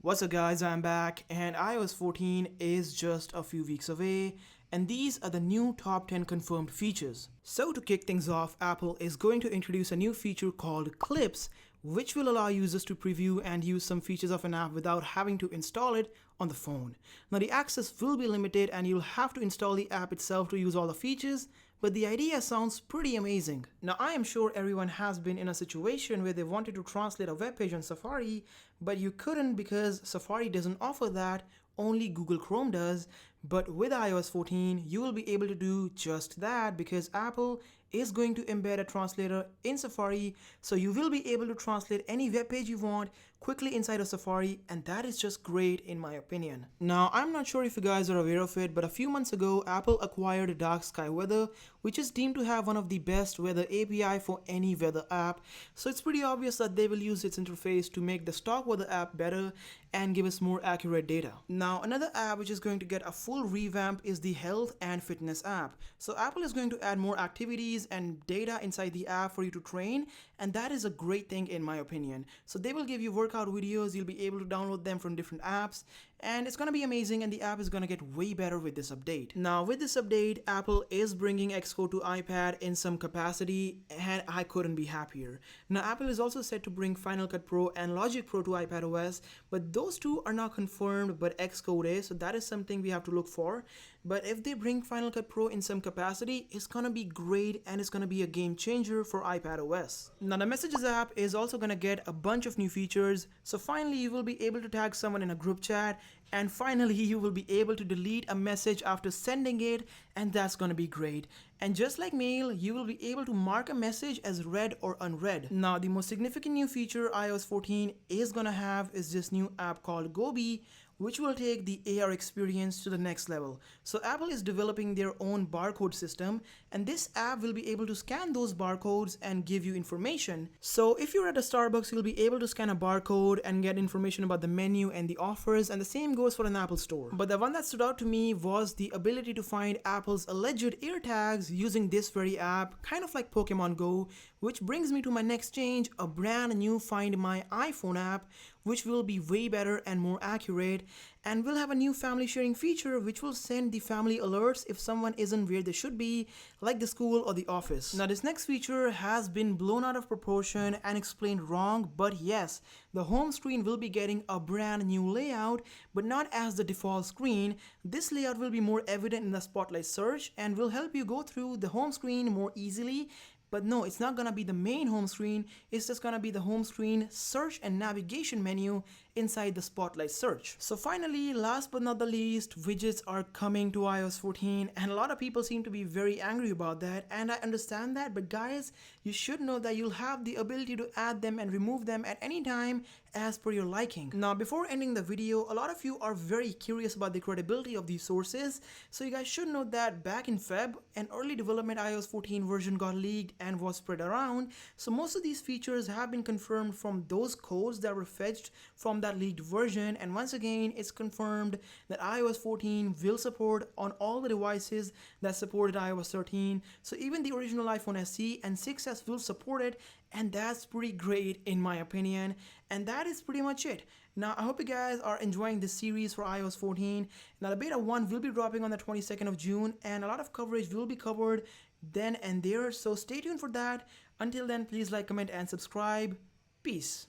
What's up guys, I'm back and iOS 14 is just a few weeks away and these are the new top 10 confirmed features. So to kick things off, Apple is going to introduce a new feature called Clips, which will allow users to preview and use some features of an app without having to install it on the phone. Now the access will be limited and you'll have to install the app itself to use all the features, but the idea sounds pretty amazing. Now I am sure everyone has been in a situation where they wanted to translate a web page on Safari, but you couldn't because Safari doesn't offer that, only Google Chrome does. But with iOS 14, you will be able to do just that because Apple is going to embed a translator in Safari, so you will be able to translate any web page you want quickly inside of Safari, and that is just great in my opinion. Now, I'm not sure if you guys are aware of it, but a few months ago, Apple acquired Dark Sky Weather, which is deemed to have one of the best weather API for any weather app. So it's pretty obvious that they will use its interface to make the stock weather app better and give us more accurate data. Now, another app which is going to get a full revamp is the health and fitness app. So Apple is going to add more activities and data inside the app for you to train, and that is a great thing in my opinion. So they will give you workout videos, you'll be able to download them from different apps, and it's going to be amazing, and the app is going to get way better with this update. Now with this update, Apple is bringing Xcode to iPad in some capacity, and I couldn't be happier. Now Apple is also set to bring Final Cut Pro and Logic Pro to iPadOS, but those two are not confirmed, but Xcode is, so that is something we have to look for. But if they bring Final Cut Pro in some capacity, it's gonna be great and it's gonna be a game changer for iPadOS. Now the Messages app is also gonna get a bunch of new features. So finally you will be able to tag someone in a group chat, and finally you will be able to delete a message after sending it, and that's gonna be great. And just like mail, you will be able to mark a message as read or unread. Now the most significant new feature iOS 14 is gonna have is this new app called Gobi, which will take the AR experience to the next level. So Apple is developing their own barcode system, and this app will be able to scan those barcodes and give you information. So if you're at a Starbucks, you'll be able to scan a barcode and get information about the menu and the offers, and the same goes for an Apple store. But the one that stood out to me was the ability to find Apple's alleged ear tags using this very app, kind of like Pokemon Go, which brings me to my next change, a brand new Find My iPhone app, which will be way better and more accurate, and we'll have a new family sharing feature which will send the family alerts if someone isn't where they should be, like the school or the office. Now this next feature has been blown out of proportion and explained wrong, but yes, the home screen will be getting a brand new layout, but not as the default screen. This layout will be more evident in the Spotlight search and will help you go through the home screen more easily. But no, it's not gonna be the main home screen, it's just gonna be the home screen search and navigation menu inside the Spotlight search. So finally, last but not the least, widgets are coming to iOS 14, and a lot of people seem to be very angry about that, and I understand that, but guys, you should know that you'll have the ability to add them and remove them at any time as per your liking. Now before ending the video, a lot of you are very curious about the credibility of these sources, so you guys should know that back in Feb, an early development iOS 14 version got leaked and was spread around. So most of these features have been confirmed from those codes that were fetched from that leaked version, and once again it's confirmed that iOS 14 will support on all the devices that supported iOS 13. So even the original iPhone SE and 6s will support it, and that's pretty great in my opinion. And that is pretty much it. Now I hope you guys are enjoying this series for iOS 14. Now the beta 1 will be dropping on the 22nd of June, and a lot of coverage will be covered then and there, so stay tuned for that. Until then, please like, comment and subscribe. Peace.